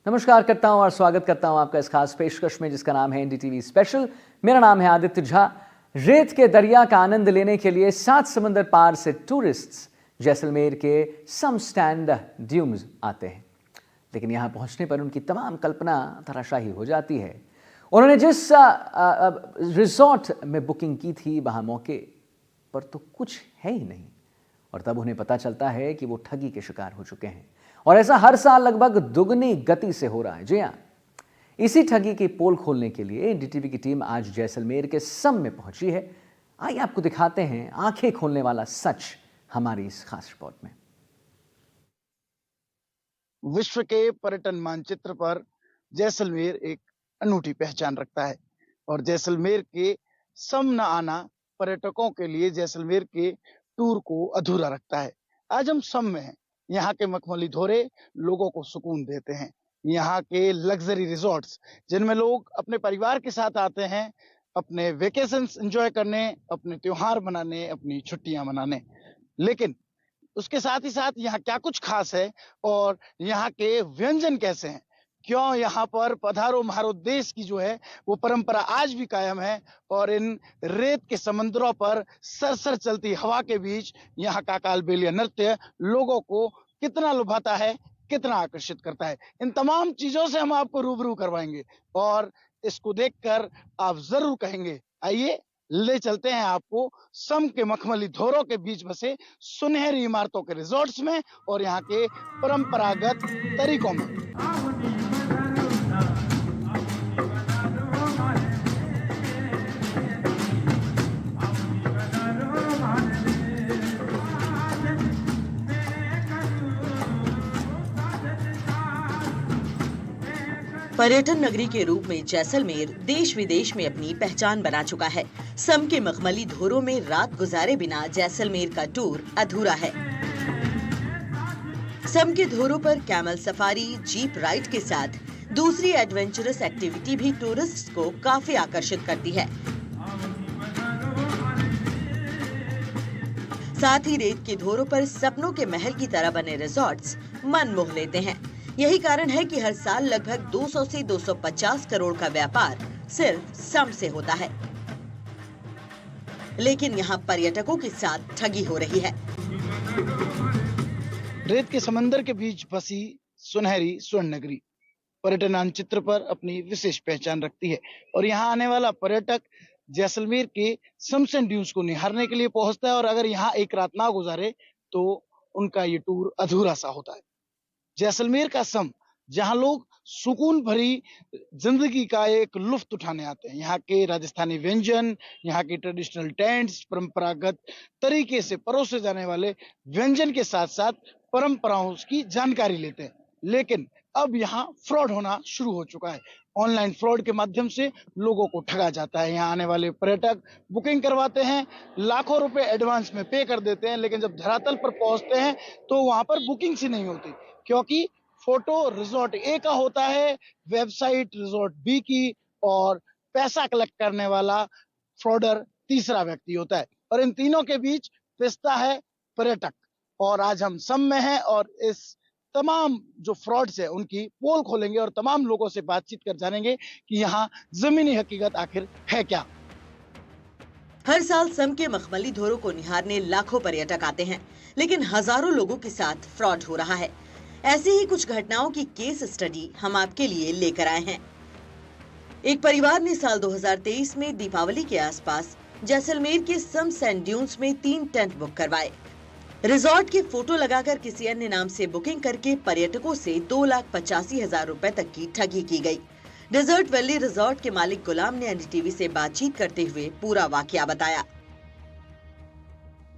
नमस्कार करता हूं और स्वागत करता हूं आपका इस खास पेशकश में जिसका नाम है एनडीटीवी स्पेशल। मेरा नाम है आदित्य झा। रेत के दरिया का आनंद लेने के लिए 7 समंदर पार से टूरिस्ट्स जैसलमेर के सम स्टैंड ड्यूम्स आते हैं, लेकिन यहां पहुंचने पर उनकी तमाम कल्पना धराशायी हो जाती है। उन्होंने जिस रिजॉर्ट में बुकिंग की थी वहां मौके पर तो कुछ है ही नहीं, और तब उन्हें पता चलता है कि वो ठगी के शिकार हो चुके हैं। और ऐसा हर साल लगभग दुगनी गति से हो रहा है। जी हां, इसी ठगी की पोल खोलने के लिए एनडीटीवी की टीम आज जैसलमेर के सम में पहुंची है। आइए आपको दिखाते हैं आंखें खोलने वाला सच हमारी इस खास रिपोर्ट में। विश्व के पर्यटन मानचित्र पर जैसलमेर एक अनूठी पहचान रखता है और जैसलमेर के सम न आना पर्यटकों के लिए जैसलमेर के टूर को अधूरा रखता है। आज हम सम में हैं। यहाँ के मखमली धोरे लोगों को सुकून देते हैं। यहाँ के लग्जरी रिजॉर्ट्स जिनमें लोग अपने परिवार के साथ आते हैं अपने वेकेशंस एंजॉय करने, अपने त्योहार मनाने, अपनी छुट्टियां मनाने। लेकिन उसके साथ ही साथ यहाँ क्या कुछ खास है और यहाँ के व्यंजन कैसे हैं, क्यों यहाँ पर पधारो म्हारो देश की जो है वो परंपरा आज भी कायम है और इन रेत के समंदरों पर सरसर चलती हवा के बीच यहाँ का कालबेलिया नृत्य लोगों को कितना लुभाता है, कितना आकर्षित करता है। इन तमाम चीजों से हम आपको रूबरू करवाएंगे और इसको देखकर आप जरूर कहेंगे आइए ले चलते हैं आपको सम के मखमली धोरों के बीच बसे सुनहरी इमारतों के रिजॉर्ट्स में और यहाँ के परंपरागत तरीकों में। पर्यटन नगरी के रूप में जैसलमेर देश विदेश में अपनी पहचान बना चुका है। सम के मखमली धोरों में रात गुजारे बिना जैसलमेर का टूर अधूरा है। सम के धोरों पर कैमल सफारी, जीप राइड के साथ दूसरी एडवेंचरस एक्टिविटी भी टूरिस्ट को काफी आकर्षित करती है। साथ ही रेत के धोरों पर सपनों के महल की तरह बने रिजॉर्ट्स मन मोह लेते हैं। यही कारण है कि हर साल लगभग 200 से 250 करोड़ का व्यापार सिर्फ सम से होता है। लेकिन यहाँ पर्यटकों के साथ ठगी हो रही है। रेत के समंदर के बीच बसी सुनहरी स्वर्ण नगरी पर्यटन मानचित्र पर अपनी विशेष पहचान रखती है और यहाँ आने वाला पर्यटक जैसलमेर के सम्स एंड ड्यून्स को निहारने के लिए पहुंचता है और अगर यहाँ एक रात ना गुजारे तो उनका ये टूर अधूरा सा होता है। जैसलमेर का सम जहां लोग सुकून भरी जिंदगी का एक लुफ्त उठाने आते हैं। यहाँ के राजस्थानी व्यंजन, यहाँ की ट्रेडिशनल टेंट्स, परंपरागत तरीके से परोसे जाने वाले व्यंजन के साथ साथ परंपराओं की जानकारी लेते हैं। लेकिन अब यहाँ फ्रॉड होना शुरू हो चुका है। ऑनलाइन फ्रॉड के माध्यम से लोगों को ठगा जाता है। यहाँ आने वाले पर्यटक बुकिंग करवाते हैं, लाखों रुपए एडवांस में पे कर देते हैं, लेकिन जब धरातल पर पहुंचते हैं तो वहां पर बुकिंग ही नहीं होती, क्योंकि फोटो रिजॉर्ट ए का होता है, वेबसाइट रिजॉर्ट बी की और पैसा कलेक्ट करने वाला फ्रॉडर तीसरा व्यक्ति होता है और इन तीनों के बीच पिसता है पर्यटक। और आज हम सम में हैं और इस तमाम जो फ्रॉड्स है उनकी पोल खोलेंगे और तमाम लोगों से बातचीत कर जानेंगे कि यहाँ जमीनी हकीकत आखिर है क्या। हर साल सम के मखमली धोरों को निहारने लाखों पर्यटक आते हैं, लेकिन हजारों लोगों के साथ फ्रॉड हो रहा है। ऐसी ही कुछ घटनाओं की केस स्टडी हम आपके लिए लेकर आए हैं। एक परिवार ने साल 2023 में दीपावली के आसपास जैसलमेर के सम सैंड ड्यून्स में 3 टेंट बुक करवाए। रिजॉर्ट के फोटो लगाकर किसी अन्य नाम से बुकिंग करके पर्यटकों से 2,85,000 रुपए तक की ठगी की गई। डेजर्ट वैली रिजॉर्ट के मालिक गुलाम ने एनडीटीवी से बातचीत करते हुए पूरा वाकया बताया।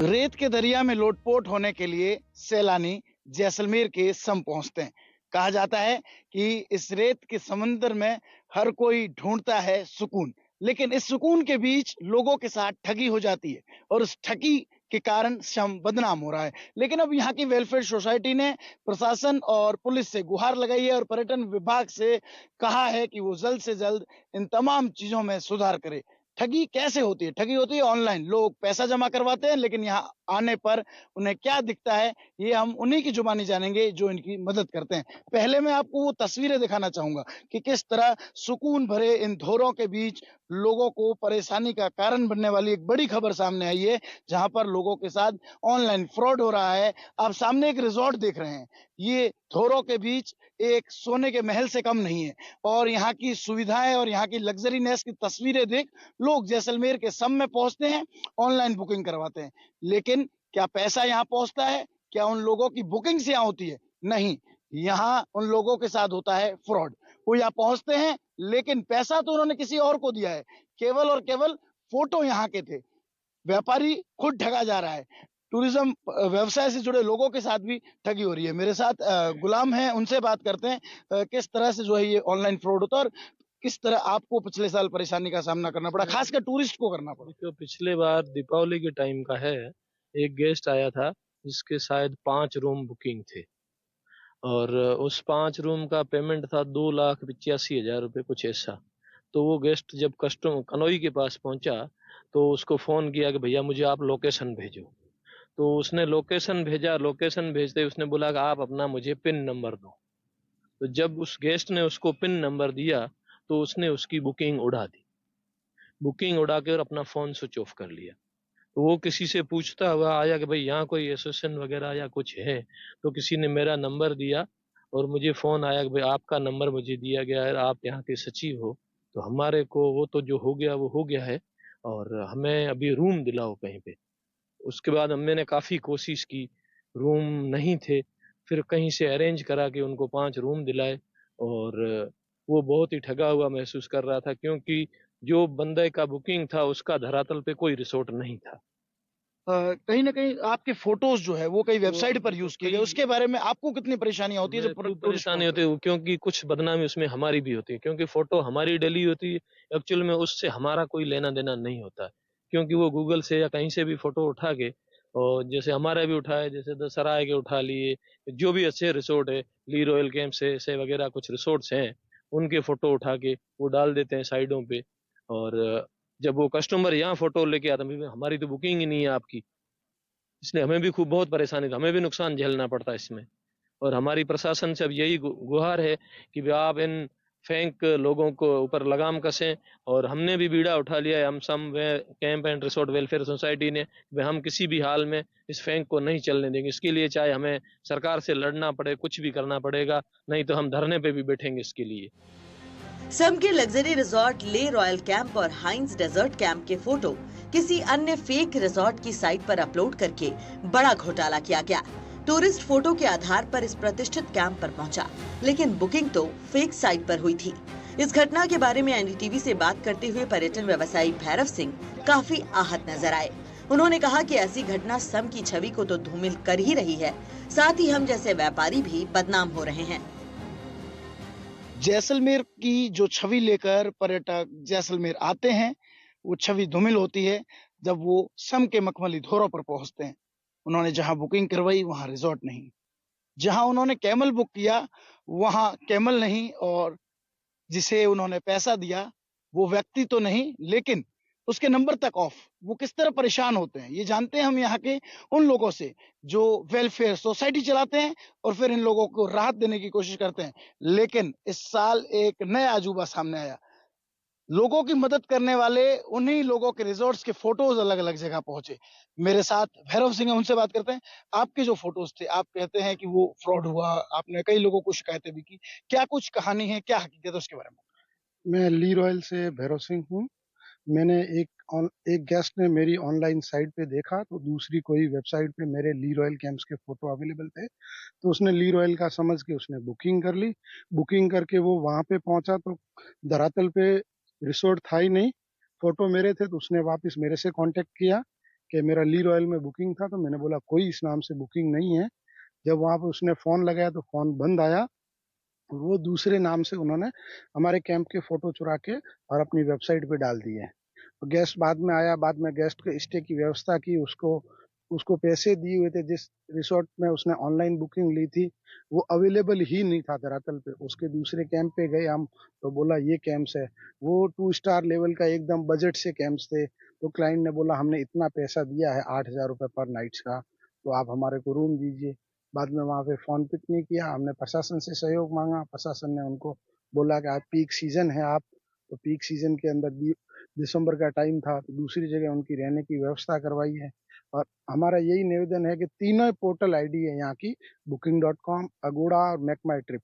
रेत के दरिया में लोटपोट होने के लिए सैलानी जैसलमेर के सम पहुंचते हैं। कहा जाता है कि इस रेत के समंदर में हर कोई ढूंढता है सुकून, लेकिन इस सुकून के बीच लोगों के साथ ठगी हो जाती है और उस ठगी के कारण सम बदनाम हो रहा है। लेकिन अब यहाँ की वेलफेयर सोसाइटी ने प्रशासन और पुलिस से गुहार लगाई है और पर्यटन विभाग से कहा है कि वो जल्द से जल्द इन तमाम चीजों में सुधार करे। ठगी कैसे होती है? ठगी होती है ऑनलाइन। लोग पैसा जमा करवाते हैं, लेकिन यहाँ आने पर उन्हें क्या दिखता है, ये हम उन्हीं की जुबानी जानेंगे जो इनकी मदद करते हैं। पहले मैं आपको वो तस्वीरें दिखाना चाहूँगा कि किस तरह सुकून भरे इन धोरों के बीच लोगों को परेशानी का कारण बनने वाली एक बड़ी खबर सामने आई है, जहाँ पर लोगों के साथ ऑनलाइन फ्रॉड हो रहा है। आप सामने एक रिज़ॉर्ट देख रहे हैं। ये धोरों के बीच एक सोने के महल से कम नहीं है, और यहाँ की सुविधाएँ और यहाँ की लग्ज़रीनेस की तस्वीरें देख लोग जैसलमेर के सम में पहुंचते हैं, ऑनलाइन बुकिंग करवाते हैं। लेकिन क्या पैसा यहाँ पहुंचता है? क्या उन लोगों की बुकिंग्स यहाँ होती है? नहीं, यहाँ उन लोगों के साथ होता है फ्रॉड। वो यहाँ पहुंचते हैं, लेकिन पैसा तो उन्होंने किसी और को दिया है। केवल और केवल फोटो यहाँ के थे। व्यापारी खुद ठगा जा रहा है। टूरिज्म व्यवसाय से जुड़े लोगों के साथ भी ठगी हो रही है। मेरे साथ गुलाम हैं, उनसे बात करते हैं किस तरह से जो है ये ऑनलाइन फ्रॉड होता है, और किस तरह आपको पिछले साल परेशानी का सामना करना पड़ा, खासकर टूरिस्ट को करना पड़ा। देखो, पिछले बार दीपावली के टाइम का है। एक गेस्ट आया था जिसके शायद 5 रूम बुकिंग थे, और उस 5 रूम का पेमेंट था 2,85,000 रुपये, कुछ ऐसा। तो वो गेस्ट जब कस्टम कनोई के पास पहुंचा तो उसको फोन किया कि भैया मुझे आप लोकेशन भेजो। तो उसने लोकेशन भेजा। लोकेशन भेजते उसने बोला कि आप अपना मुझे पिन नंबर दो। तो जब उस गेस्ट ने उसको पिन नंबर दिया तो उसने उसकी बुकिंग उड़ा दी। बुकिंग उड़ा के और अपना फोन स्विच ऑफ कर लिया। तो वो किसी से पूछता हुआ आया कि भाई यहाँ कोई एसोसिएशन वगैरह या कुछ है। तो किसी ने मेरा नंबर दिया और मुझे फोन आया कि भाई आपका नंबर मुझे दिया गया है, आप यहाँ के सचिव हो। तो हमारे को वो तो जो हो गया वो हो गया है, और हमें अभी रूम दिलाओ कहीं पे। उसके बाद मैंने काफ़ी कोशिश की, रूम नहीं थे। फिर कहीं से अरेंज करा के उनको 5 रूम दिलाए, और वो बहुत ही ठगा हुआ महसूस कर रहा था, क्योंकि जो बंदे का बुकिंग था उसका धरातल पे कोई रिसोर्ट नहीं था। कहीं ना कहीं आपके फोटोज जो है वो कई वेबसाइट पर वो यूज किए गए, कई उसके बारे में आपको कितनी परेशानियां होती है हमें जब खूब टूरिस्ट परेशानी होती है, क्योंकि कुछ बदनामी उसमें हमारी भी होती है, क्योंकि फोटो हमारी डली होती है। एक्चुअल में उससे हमारा कोई लेना देना नहीं होता है, क्योंकि वो गूगल से या कहीं से भी फोटो उठा के, और जैसे हमारे भी उठाए, जैसे दसराय के उठा लिए, जो भी अच्छे रिसोर्ट है, ली रॉयल कैंप से वगैरह कुछ रिसोर्ट्स हैं, उनके फोटो उठा के वो डाल देते हैं साइडों पे। और जब वो कस्टमर यहाँ फोटो लेके आता है, हमारी तो बुकिंग ही नहीं है आपकी, इसलिए हमें भी खूब बहुत परेशानी, हमें भी नुकसान झेलना पड़ता है इसमें। और हमारी प्रशासन से अब यही गुहार है कि भी आप इन फेंक लोगों को ऊपर लगाम कसें। और हमने भी बीड़ा उठा लिया है, हम some camp and resort welfare society ने, हम किसी भी हाल में इस फेंक को नहीं चलने देंगे। इसके लिए चाहे हमें सरकार से लड़ना पड़े, कुछ भी करना पड़ेगा, नहीं तो हम धरने पे भी बैठेंगे इसके लिए। सम के लग्जरी रिजॉर्ट ले रॉयल कैंप और हाइंस डेजर्ट कैंप के फोटो किसी अन्य फेक रिजॉर्ट की साइट पर अपलोड करके बड़ा घोटाला किया गया। टूरिस्ट फोटो के आधार पर इस प्रतिष्ठित कैंप पर पहुंचा, लेकिन बुकिंग तो फेक साइट पर हुई थी। इस घटना के बारे में एनडीटीवी से बात करते हुए पर्यटन व्यवसायी भैरव सिंह काफी आहत नजर आए। उन्होंने कहा कि ऐसी घटना सम की छवि को तो धूमिल कर ही रही है, साथ ही हम जैसे व्यापारी भी बदनाम हो रहे हैं। जैसलमेर की जो छवि लेकर पर्यटक जैसलमेर आते हैं, वो छवि धूमिल होती है जब वो सम के मखमली धोरों पर पहुंचते हैं। उन्होंने जहां बुकिंग करवाई वहां रिजॉर्ट नहीं, जहां उन्होंने कैमल बुक किया वहां कैमल नहीं, और जिसे उन्होंने पैसा दिया वो व्यक्ति तो नहीं, लेकिन उसके नंबर तक ऑफ। वो किस तरह परेशान होते हैं ये जानते हैं हम यहाँ के उन लोगों से जो वेलफेयर सोसाइटी चलाते हैं और फिर इन लोगों को राहत देने की कोशिश करते हैं। लेकिन इस साल एक नया अजूबा सामने आया। लोगों की मदद करने वाले उन्हीं लोगों के रिजॉर्ट्स के फोटोज अलग अलग जगह पहुंचे। मेरे साथ भैरव सिंह है, उनसे बात करते हैं। आपके जो फोटोज थे, आप कहते हैं कि वो फ्रॉड हुआ, आपने कई लोगों को शिकायतें भी की, क्या कुछ कहानी है, क्या हकीकत है उसके बारे में? मैं ली रॉयल से भैरव सिंह हूँ। मैंने एक गेस्ट ने मेरी ऑनलाइन साइट पे देखा तो दूसरी कोई वेबसाइट पे मेरे ली रॉयल कैंप्स के फोटो अवेलेबल थे, तो उसने ली रॉयल का समझ के उसने बुकिंग कर ली। बुकिंग करके वो वहां पे पहुंचा तो धरातल पे रिसोर्ट था ही नहीं, फोटो मेरे थे। तो उसने वापस मेरे से कांटेक्ट किया कि मेरा ली रॉयल में बुकिंग था, तो मैंने बोला कोई इस नाम से बुकिंग नहीं है। जब वहां पे उसने फोन लगाया तो फोन बंद आया। वो दूसरे नाम से उन्होंने हमारे कैंप के फोटो चुरा के और अपनी वेबसाइट पे डाल दिए। गेस्ट बाद में आया, बाद में गेस्ट के स्टे की व्यवस्था की, उसको उसको पैसे दिए हुए थे, जिस रिसोर्ट में उसने ऑनलाइन बुकिंग ली थी वो अवेलेबल ही नहीं था धरातल पे। उसके दूसरे कैंप पे गए हम, तो बोला ये कैंप्स है, वो 2 स्टार लेवल का एकदम बजट से कैंप्स थे। तो क्लाइंट ने बोला हमने इतना पैसा दिया है 8,000 रुपये पर नाइट्स का, तो आप हमारे को रूम दीजिए। बाद में वहाँ पे फोन पिक नहीं किया, हमने प्रशासन से सहयोग मांगा, प्रशासन ने उनको बोला कि आप पीक सीजन है, आप तो पीक सीजन के अंदर दिसंबर का टाइम था, तो दूसरी जगह उनकी रहने की व्यवस्था करवाई है। और हमारा यही निवेदन है कि तीनों पोर्टल आईडी है यहाँ की, booking.com, अगोड़ा और मेक माई ट्रिप।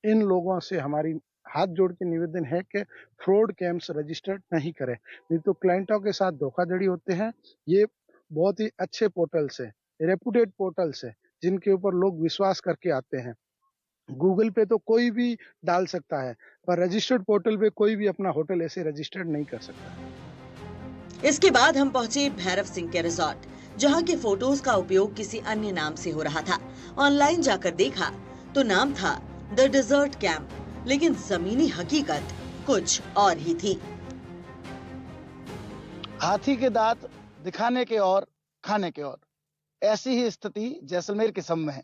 इन लोगों से हमारी हाथ जोड़ के निवेदन है कि फ्रॉड कैंप्स रजिस्टर्ड नहीं करें, नहीं तो क्लाइंटों के साथ धोखाधड़ी होते हैं। ये बहुत ही अच्छे पोर्टल्स है, रेपुटेड पोर्टल्स है, जिनके ऊपर लोग विश्वास करके आते हैं। गूगल पे तो कोई भी डाल सकता है, पर रजिस्टर्ड पोर्टल पे कोई भी अपना होटल ऐसे रजिस्टर्ड नहीं कर सकता। इसके बाद हम पहुंचे भैरव सिंह के रिजॉर्ट, जहां के फोटोज का उपयोग किसी अन्य नाम से हो रहा था। ऑनलाइन जाकर देखा तो नाम था द डिजर्ट कैंप, लेकिन जमीनी हकीकत कुछ और ही थी। हाथी के दांत दिखाने के और खाने के और, ऐसी ही स्थिति जैसलमेर के सम में है।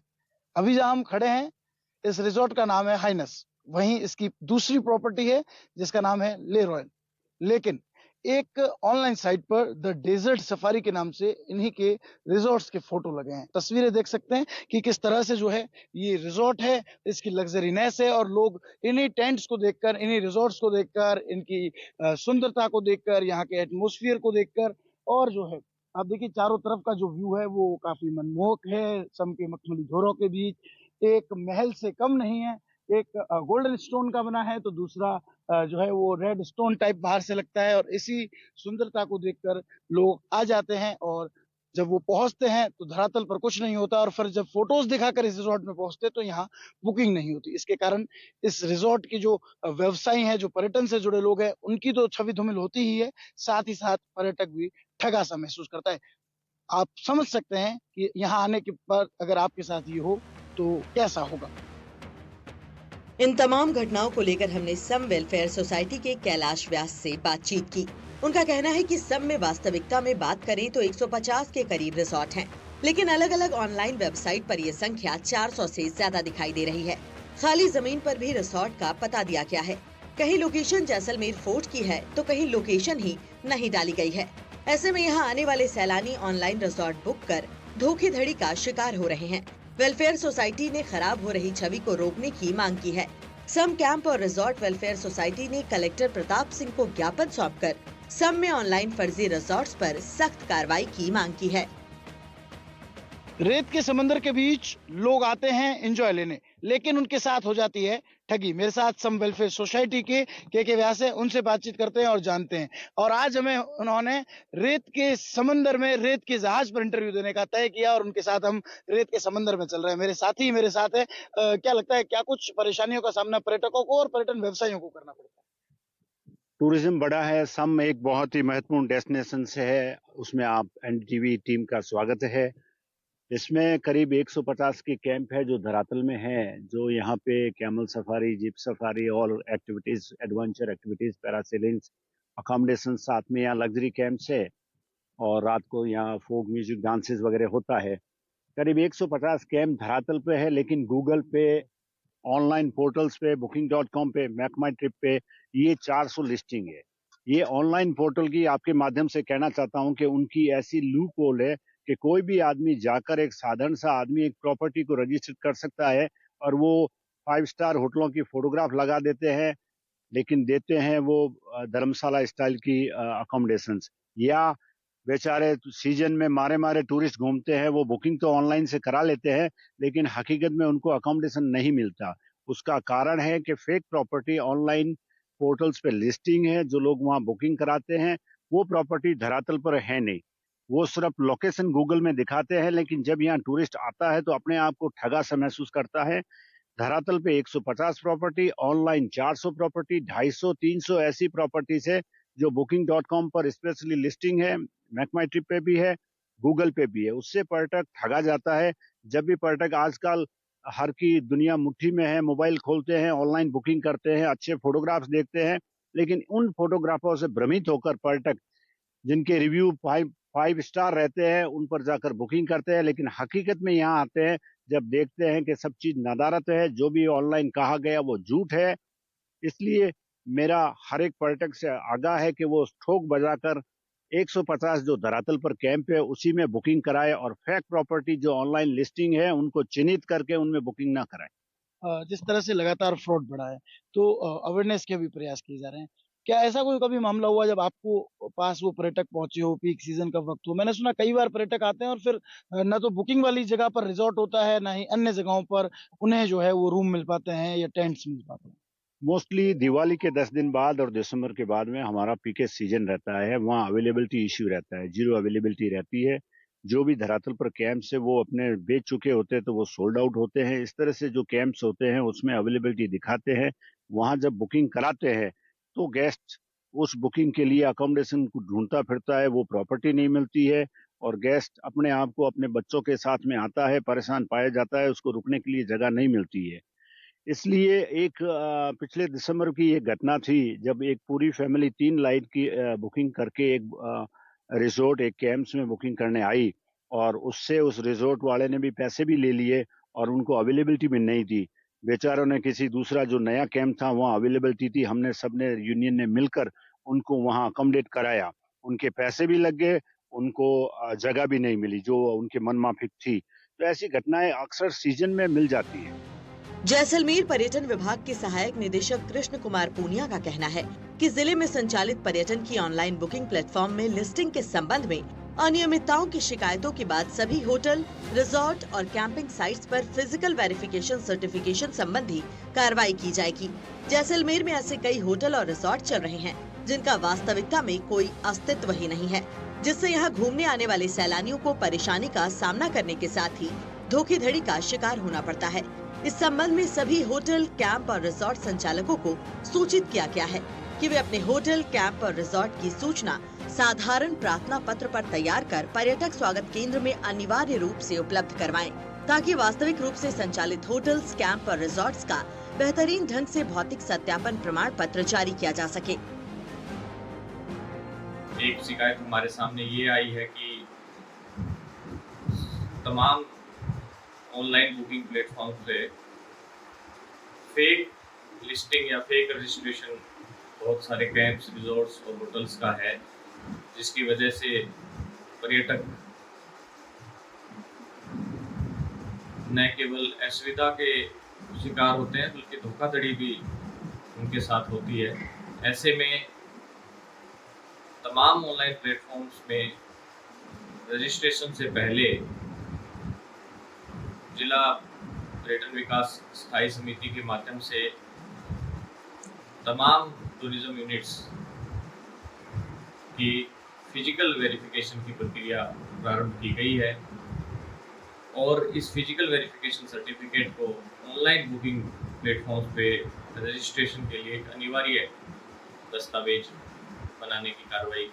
अभी जहां हम खड़े हैं, इस रिजॉर्ट का नाम है हाइनस। वहीं इसकी दूसरी प्रॉपर्टी है जिसका नाम है ले रॉयल। लेकिन एक ऑनलाइन साइट पर द डेजर्ट सफारी के नाम से इन्हीं के रिजॉर्ट्स के फोटो लगे हैं। तस्वीरें देख सकते हैं कि किस तरह से जो है ये रिजॉर्ट है, इसकी लग्जरीनेस है, और लोग इन्हीं टेंट्स को देखकर, इन्हीं रिजॉर्ट्स को देखकर, इनकी सुंदरता को देखकर, यहाँ के एटमोस्फियर को देखकर, और जो है आप देखिए चारों तरफ का जो व्यू है वो काफी मनमोहक है। सम के मखमली झोरों के बीच एक महल से कम नहीं है, एक गोल्डन स्टोन का बना है, तो दूसरा जो है वो रेड स्टोन टाइप बाहर से लगता है। और इसी सुंदरता को देखकर लोग आ जाते हैं, और जब वो पहुंचते हैं तो धरातल पर कुछ नहीं होता, और फिर जब फोटोज दिखाकर इस रिजॉर्ट में पहुंचते तो यहाँ बुकिंग नहीं होती। इसके कारण इस रिजॉर्ट की जो व्यवसायी हैं, जो पर्यटन से जुड़े लोग हैं, उनकी तो छवि धूमिल होती ही है, साथ ही साथ पर्यटक भी ठगा सा महसूस करता है। आप समझ सकते हैं कि यहाँ आने के पर अगर आपके साथ ये हो तो कैसा होगा। इन तमाम घटनाओं को लेकर हमने सम वेलफेयर सोसाइटी के कैलाश व्यास से बातचीत की। उनका कहना है कि सम में वास्तविकता में बात करें तो 150 के करीब रिसोर्ट हैं, लेकिन अलग अलग ऑनलाइन वेबसाइट पर यह संख्या 400 से ज्यादा दिखाई दे रही है। खाली जमीन पर भी रिसोर्ट का पता दिया गया है। कहीं लोकेशन जैसलमेर फोर्ट की है तो कहीं लोकेशन ही नहीं डाली गई है। ऐसे में यहाँ आने वाले सैलानी ऑनलाइन रिसोर्ट बुक कर धोखेधड़ी का शिकार हो रहे हैं। वेलफेयर सोसाइटी ने खराब हो रही छवि को रोकने की मांग की है। सम कैंप और रिजॉर्ट वेलफेयर सोसाइटी ने कलेक्टर प्रताप सिंह को ज्ञापन सौंपकर सम में ऑनलाइन फर्जी रिजॉर्ट्स पर सख्त कार्रवाई की मांग की है। रेत के समंदर के बीच लोग आते हैं एंजॉय लेने, लेकिन उनके साथ हो जाती है ठगी। मेरे साथ सम वेलफेयर सोसाइटी के व्यास है, उनसे बातचीत करते हैं और जानते हैं। और आज हमें उन्होंने रेत के समंदर में रेत के जहाज पर इंटरव्यू देने का तय किया, और उनके साथ हम रेत के समंदर में चल रहे हैं। मेरे साथी मेरे साथ है। क्या लगता है, क्या कुछ परेशानियों का सामना पर्यटकों को और पर्यटन व्यवसायियों को करना पड़ता है? टूरिज्म बड़ा है, सम एक बहुत ही महत्वपूर्ण डेस्टिनेशन से है, उसमें आप एनडीटीवी टीम का स्वागत है। इसमें करीब 150 के कैंप है जो धरातल में है, जो यहाँ पे कैमल सफारी, जीप सफारी और एक्टिविटीज, एडवेंचर एक्टिविटीज, पैरासेलिंग्स, अकोमोडेशन, साथ में यहाँ लग्जरी कैंप्स है, और रात को यहाँ फोक म्यूजिक, डांसेस वगैरह होता है। करीब 150 कैंप धरातल पे है, लेकिन गूगल पे, ऑनलाइन पोर्टल्स पे, booking.com पे, मेक माई ट्रिप पे ये 400 लिस्टिंग है। ये ऑनलाइन पोर्टल की आपके माध्यम से कहना चाहता हूँ कि उनकी ऐसी लूप होल है कि कोई भी आदमी जाकर, एक साधारण सा आदमी एक प्रॉपर्टी को रजिस्टर कर सकता है, और वो 5 स्टार होटलों की फोटोग्राफ लगा देते हैं, लेकिन देते हैं वो धर्मशाला स्टाइल की अकोमोडेशंस, या बेचारे सीजन में मारे मारे टूरिस्ट घूमते हैं, वो बुकिंग तो ऑनलाइन से करा लेते हैं, लेकिन हकीकत में उनको अकोमोडेशन नहीं मिलता। उसका कारण है कि फेक प्रॉपर्टी ऑनलाइन पोर्टल्स पे लिस्टिंग है, जो लोग वहाँ बुकिंग कराते हैं वो प्रॉपर्टी धरातल पर है नहीं, वो सिर्फ लोकेशन गूगल में दिखाते हैं, लेकिन जब यहाँ टूरिस्ट आता है तो अपने आप को ठगा सा महसूस करता है। धरातल पे 150 प्रॉपर्टी, ऑनलाइन 400 प्रॉपर्टी, 250, 300 ऐसी प्रॉपर्टीज है जो booking.com पर स्पेशली लिस्टिंग है, मेक माई ट्रिप पे भी है, गूगल पे भी है। उससे पर्यटक ठगा जाता है। जब भी पर्यटक, आजकल हर की दुनिया मुट्ठी में है, मोबाइल खोलते हैं, ऑनलाइन बुकिंग करते हैं, अच्छे फोटोग्राफ्स देखते हैं, लेकिन उन फोटोग्राफों से भ्रमित होकर पर्यटक, जिनके रिव्यू 5 स्टार रहते हैं उन पर जाकर बुकिंग करते हैं, लेकिन हकीकत में यहाँ आते हैं जब देखते हैं कि सब चीज नदारत है, जो भी ऑनलाइन कहा गया वो झूठ है। इसलिए मेरा हर एक पर्यटक से आगाह है कि वो ठोक बजाकर 150 जो धरातल पर कैंप है उसी में बुकिंग कराए और फेक प्रॉपर्टी जो ऑनलाइन लिस्टिंग है उनको चिन्हित करके उनमें बुकिंग ना कराए। जिस तरह से लगातार फ्रॉड बढ़ा है, तो अवेयरनेस के भी प्रयास किए जा रहे हैं। क्या ऐसा कोई कभी मामला हुआ जब आपको पास वो पर्यटक पहुंचे हो, पीक सीजन का वक्त हो? मैंने सुना कई बार पर्यटक आते हैं और फिर न तो बुकिंग वाली जगह पर रिजॉर्ट होता है, ना ही अन्य जगहों पर उन्हें जो है वो रूम मिल पाते हैं या टेंट्स मिल पाते हैं। मोस्टली दिवाली के 10 दिन बाद और दिसंबर के बाद में हमारा पीके सीजन रहता है, वहाँ अवेलेबिलिटी इश्यू रहता है, जीरो अवेलेबिलिटी रहती है। जो भी धरातल पर कैंप्स है वो अपने बेच चुके होते हैं तो वो सोल्ड आउट होते हैं। इस तरह से जो कैंप्स होते हैं उसमें अवेलेबिलिटी दिखाते हैं। वहाँ जब बुकिंग कराते हैं तो गेस्ट उस बुकिंग के लिए अकोमोडेशन को ढूंढता फिरता है, वो प्रॉपर्टी नहीं मिलती है और गेस्ट अपने आप को अपने बच्चों के साथ में आता है, परेशान पाया जाता है, उसको रुकने के लिए जगह नहीं मिलती है। इसलिए एक पिछले दिसंबर की एक घटना थी जब एक पूरी फैमिली 3 लाइट की बुकिंग करके एक रिजॉर्ट एक कैंप्स में बुकिंग करने आई और उससे उस रिजॉर्ट वाले ने भी पैसे भी ले लिए और उनको अवेलेबिलिटी भी नहीं दी। बेचारों ने किसी दूसरा जो नया कैंप था वहाँ अवेलेबिलिटी थी, हमने सबने यूनियन ने मिलकर उनको वहाँ अकोमोडेट कराया। उनके पैसे भी लग गए, उनको जगह भी नहीं मिली जो उनके मन माफिक थी। तो ऐसी घटनाएं अक्सर सीजन में मिल जाती है। जैसलमेर पर्यटन विभाग के सहायक निदेशक कृष्ण कुमार पूनिया का कहना है कि जिले में संचालित पर्यटन की ऑनलाइन बुकिंग प्लेटफॉर्म में लिस्टिंग के संबंध में अनियमितताओं की शिकायतों के बाद सभी होटल, रिजॉर्ट और कैंपिंग साइट्स पर फिजिकल वेरिफिकेशन सर्टिफिकेशन संबंधी कार्रवाई की जाएगी। जैसलमेर में ऐसे कई होटल और रिजॉर्ट चल रहे हैं जिनका वास्तविकता में कोई अस्तित्व ही नहीं है, जिससे यहाँ घूमने आने वाले सैलानियों को परेशानी का सामना करने के साथ ही धोखाधड़ी का शिकार होना पड़ता है। इस संबंध में सभी होटल, कैंप और रिजॉर्ट संचालकों को सूचित किया गया है कि वे अपने होटल, कैंप और रिजॉर्ट की सूचना साधारण प्रार्थना पत्र पर तैयार कर पर्यटक स्वागत केंद्र में अनिवार्य रूप से उपलब्ध करवाएं, ताकि वास्तविक रूप से संचालित होटल्स, कैंप और रिजॉर्ट्स का बेहतरीन ढंग से भौतिक सत्यापन प्रमाण पत्र जारी किया जा सके। एक शिकायत हमारे सामने ये आई है कि तमाम ऑनलाइन बुकिंग प्लेटफॉर्म पे फेक लिस्टिंग या फेक रजिस्ट्रेशन बहुत सारे कैंप्स, रिजॉर्ट्स और होटल्स का है, जिसकी वजह से पर्यटक न केवल असुविधा के शिकार होते हैं बल्कि धोखाधड़ी भी उनके साथ होती है। ऐसे में तमाम ऑनलाइन प्लेटफॉर्म्स में रजिस्ट्रेशन से पहले जिला पर्यटन विकास स्थायी समिति के माध्यम से तमाम टूरिज्म यूनिट्स की फिजिकल वेरिफिकेशन की प्रक्रिया प्रारंभ की गई है और इस फिजिकल वेरिफिकेशन सर्टिफिकेट को ऑनलाइन बुकिंग प्लेटफॉर्म्स पे रजिस्ट्रेशन के लिए एक अनिवार्य दस्तावेज बनाने की कार्रवाई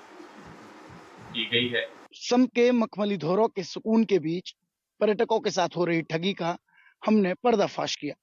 की गई है। सम के मखमली धोरों के सुकून के बीच पर्यटकों के साथ हो रही ठगी का हमने पर्दाफाश किया।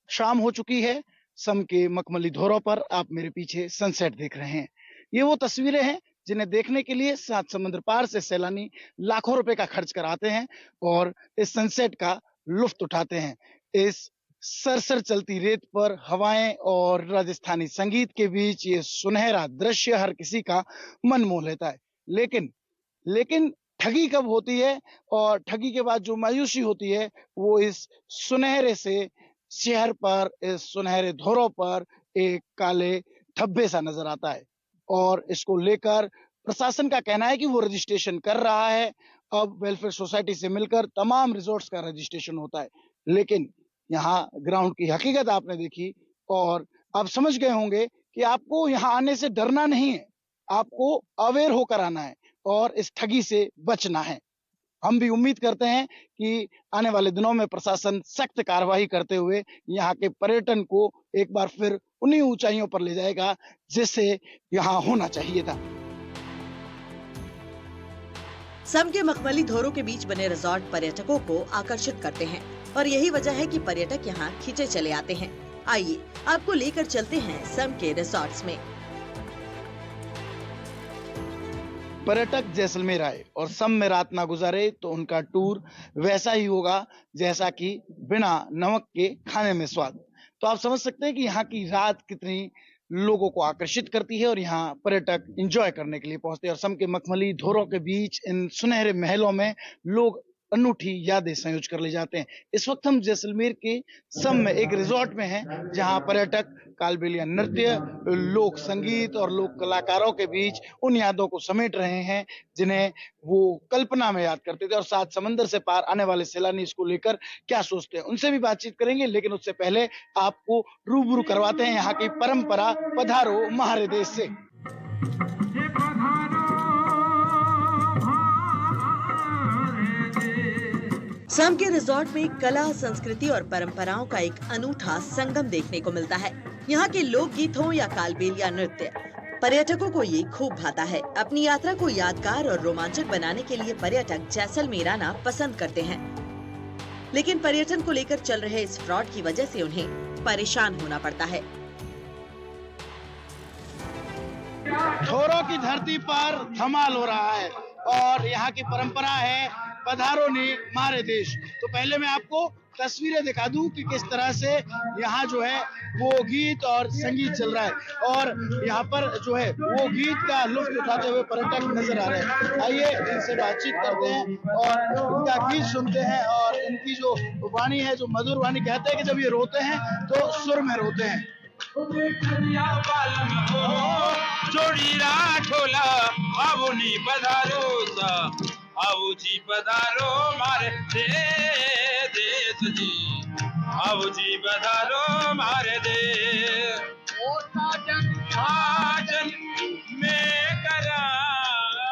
शाम हो चुकी है। सम के मखमली धोरों पर आप मेरे पीछे सनसेट देख रहे हैं। ये वो तस्वीरें हैं जिन्हें देखने के लिए 7 समुद्र पार से सैलानी लाखों रुपए का खर्च कराते हैं और इस सनसेट का लुत्फ उठाते हैं। इस सरसर चलती रेत पर हवाएं और राजस्थानी संगीत के बीच ये सुनहरा दृश्य हर किसी का मन मोह लेता है। लेकिन ठगी कब होती है और ठगी के बाद जो मायूसी होती है वो इस सुनहरे से शहर पर, इस सुनहरे धोरों पर एक काले धब्बे सा नजर आता है और इसको लेकर प्रशासन का कहना है कि वो रजिस्ट्रेशन कर रहा है। अब वेलफेयर सोसाइटी से मिलकर तमाम रिजॉर्ट्स का रजिस्ट्रेशन होता है, लेकिन यहाँ ग्राउंड की हकीकत आपने देखी और आप समझ गए होंगे कि आपको यहाँ आने से डरना नहीं है, आपको अवेयर होकर आना है और इस ठगी से बचना है। हम भी उम्मीद करते हैं कि आने वाले दिनों में प्रशासन सख्त कार्रवाई करते हुए यहाँ के पर्यटन को एक बार फिर उन्हीं ऊंचाइयों पर ले जाएगा जिससे यहाँ होना चाहिए था। सम के मखमली धोरों के बीच बने रिजॉर्ट पर्यटकों को आकर्षित करते हैं और यही वजह है कि पर्यटक यहाँ खींचे चले आते हैं। आइए आपको लेकर चलते हैं सम के रिजॉर्ट्स में। पर्यटक जैसलमेर आए और सम में रात ना गुजारे तो उनका टूर वैसा ही होगा जैसा कि बिना नमक के खाने में स्वाद। तो आप समझ सकते हैं कि यहाँ की रात कितनी लोगों को आकर्षित करती है और यहाँ पर्यटक एंजॉय करने के लिए पहुंचते हैं। और सम के मखमली धोरों के बीच इन सुनहरे महलों में लोग अनूठी यादें संयोज कर ले जाते हैं। इस वक्त हम जैसलमेर के सम में एक रिजॉर्ट में हैं, जहां पर्यटक कालबेलिया नृत्य, लोक संगीत और लोक कलाकारों के बीच उन यादों को समेट रहे हैं जिन्हें वो कल्पना में याद करते थे और सात समंदर से पार आने वाले सैलानी इसको लेकर क्या सोचते हैं, उनसे भी बातचीत करेंगे। लेकिन उससे पहले आपको रूबरू करवाते हैं यहाँ की परंपरा पधारो म्हारे देश से। सम के रिजॉर्ट में कला, संस्कृति और परंपराओं का एक अनूठा संगम देखने को मिलता है। यहाँ के लोकगीत हो या कालबेलिया नृत्य, पर्यटकों को ये खूब भाता है। अपनी यात्रा को यादगार और रोमांचक बनाने के लिए पर्यटक जैसलमेर आना पसंद करते हैं, लेकिन पर्यटन को लेकर चल रहे इस फ्रॉड की वजह से उन्हें परेशान होना पड़ता है। धोरों की धरती पर धमाल हो रहा है और यहाँ की परंपरा है पधारो ने मारे देश। तो पहले मैं आपको तस्वीरें दिखा दूं कि किस तरह से यहाँ जो है वो गीत और संगीत चल रहा है और यहाँ पर जो है वो गीत का लुत्फ उठाते हुए पर्यटक नजर आ रहे हैं। आइए इनसे बातचीत करते हैं और इनका गीत सुनते हैं और इनकी जो वाणी है, जो मधुर वाणी, कहते हैं कि जब ये रोते हैं तो सुर में रोते हैं। जोड़ीरा ढोला आबुनी पधारो सा आबूजी पधारो मारे देश जी, आबूजी पधारो मारे देश। ओ साजन साजन में करा,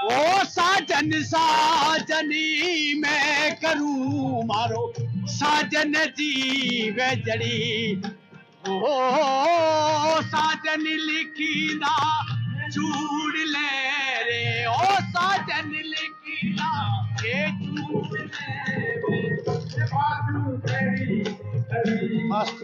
ओ साजन साजनी मैं करूं मारो साजन जी वे जड़ी। ओ साजन लिखी ना चूड़ ले रे, ओ साजन लिखी ना ये चूड़ ले रे बाजू तेरी तेरी मस्त।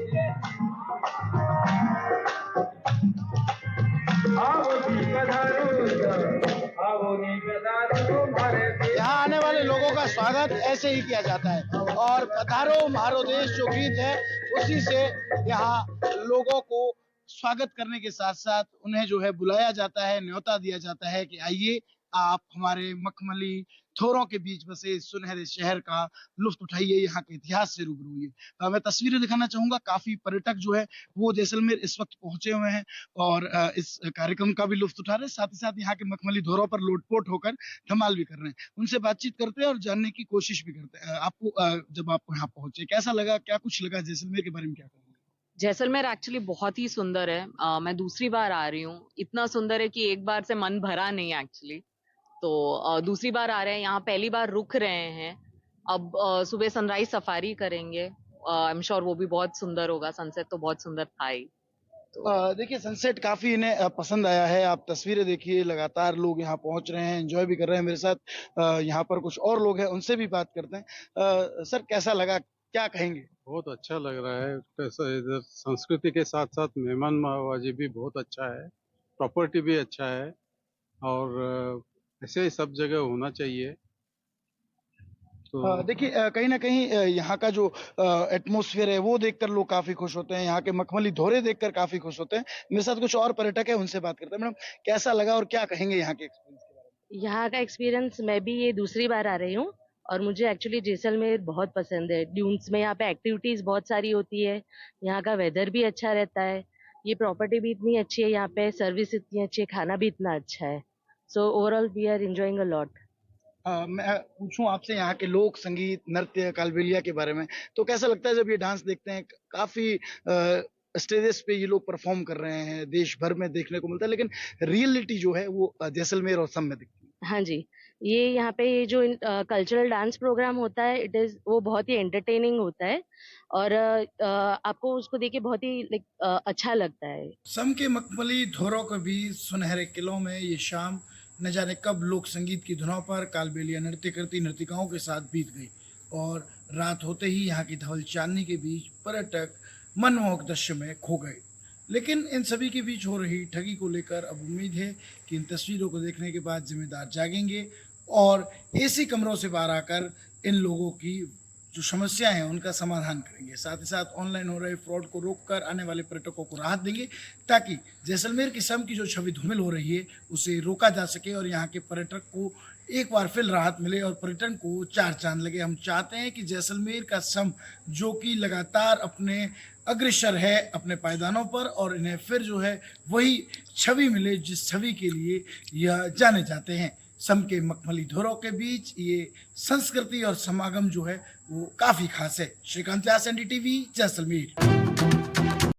यहाँ आने वाले लोगों का स्वागत ऐसे ही किया जाता है और पधारो म्हारो देश जो गीत है उसी से यहाँ लोगों को स्वागत करने के साथ साथ उन्हें जो है बुलाया जाता है, न्योता दिया जाता है कि आइए आप हमारे मखमली थोरों के बीच बसे सुनहरे शहर का लुत्फ उठाइए, यहाँ के इतिहास से रूबरू हुइए। मैं तस्वीरें दिखाना चाहूंगा। काफी पर्यटक जो है वो जैसलमेर इस वक्त पहुंचे हुए हैं और इस कार्यक्रम का भी लुत्फ उठा रहे हैं, साथ ही साथ यहाँ के मखमली धोरों पर लोटपोट होकर धमाल भी कर रहे हैं। उनसे बातचीत करते हैं और जानने की कोशिश भी करते हैं। आपको जब आप यहाँ पहुंचे कैसा लगा, क्या कुछ लगा, जैसलमेर के बारे में क्या कहोगे? जैसलमेर एक्चुअली बहुत ही सुंदर है। मैं दूसरी बार आ रही हूँ। इतना सुंदर है कि एक बार से मन भरा नहीं एक्चुअली, तो दूसरी बार आ रहे हैं यहाँ। पहली बार रुक रहे हैं, अब सुबह सनराइज सफारी करेंगे। आई एम श्योर वो भी बहुत सुंदर होगा। सनसेट तो बहुत सुंदर था ही। तो देखिए सनसेट काफी इन्हें पसंद आया है। आप तस्वीरें देखिए, लगातार लोग यहाँ पहुंच रहे हैं, एंजॉय भी कर रहे हैं। मेरे साथ यहाँ पर कुछ और लोग हैं, उनसे भी बात करते हैं। सर कैसा लगा, क्या कहेंगे? बहुत अच्छा लग रहा है। इधर संस्कृति के साथ साथ मेहमान नवाजी भी बहुत अच्छा है, प्रॉपर्टी भी अच्छा है और ऐसे ही सब जगह होना चाहिए। तो देखिए कहीं ना कहीं यहाँ का जो एटमॉस्फेयर है वो देखकर लोग काफी खुश होते हैं। यहाँ के मखमली धोरे देखकर काफी खुश होते हैं। मेरे साथ कुछ और पर्यटक है, उनसे बात करते हैं। मैडम कैसा लगा और क्या कहेंगे यहाँ के एक्सपीरियंस के बारे में? यहाँ का एक्सपीरियंस, मैं भी ये दूसरी बार आ रही हूँ और मुझे एक्चुअली जैसलमेर बहुत पसंद है। ड्यून्स में यहाँ पे एक्टिविटीज बहुत सारी होती है, यहाँ का वेदर भी अच्छा रहता है, ये प्रॉपर्टी भी इतनी अच्छी है, यहाँ पे सर्विस इतनी अच्छी है, खाना भी इतना अच्छा है। So overall we are enjoying a lot. मैं पूछूं आपसे यहाँ के लोक संगीत, नृत्य, कालबेलिया के बारे में, तो कैसा लगता है जब ये डांस देखते हैं? काफी स्टेजेस पे ये लोग परफॉर्म कर रहे हैं, देश भर में देखने को मिलता है, लेकिन रियलिटी जो है वो जैसलमेर और सम में दिखती है। हाँ जी, ये यहाँ पे ये जो कल्चरल डांस प्रोग्राम होता है, इट इज वो बहुत ही एंटरटेनिंग होता है और आपको उसको देख के बहुत ही अच्छा लगता है। सम के मखमली धोरों के बीच सुनहरे किलों में ये शाम न जाने कब लोक संगीत की धुनों पर कालबेलिया नृत्य करती नर्तिकाओं के साथ बीत गई और रात होते ही यहाँ की धवल चांदनी के बीच पर्यटक मनमोहक दृश्य में खो गए। लेकिन इन सभी के बीच हो रही ठगी को लेकर अब उम्मीद है कि इन तस्वीरों को देखने के बाद जिम्मेदार जागेंगे और एसी कमरों से बाहर आकर इन लोगों की जो समस्याएं हैं उनका समाधान करेंगे। साथ ही साथ ऑनलाइन हो रहे फ्रॉड को रोककर आने वाले पर्यटकों को राहत देंगे ताकि जैसलमेर की सम की जो छवि धूमिल हो रही है उसे रोका जा सके और यहाँ के पर्यटक को एक बार फिर राहत मिले और पर्यटन को चार चांद लगे। हम चाहते हैं कि जैसलमेर का सम जो कि लगातार अपने अग्रसर है अपने पायदानों पर और इन्हें फिर जो है वही छवि मिले जिस छवि के लिए यह जाने जाते हैं। सम के मखमली धोरों के बीच ये संस्कृति और समागम जो है वो काफ़ी खास है। श्रीकांत व्यास, NDTV, जैसलमेर।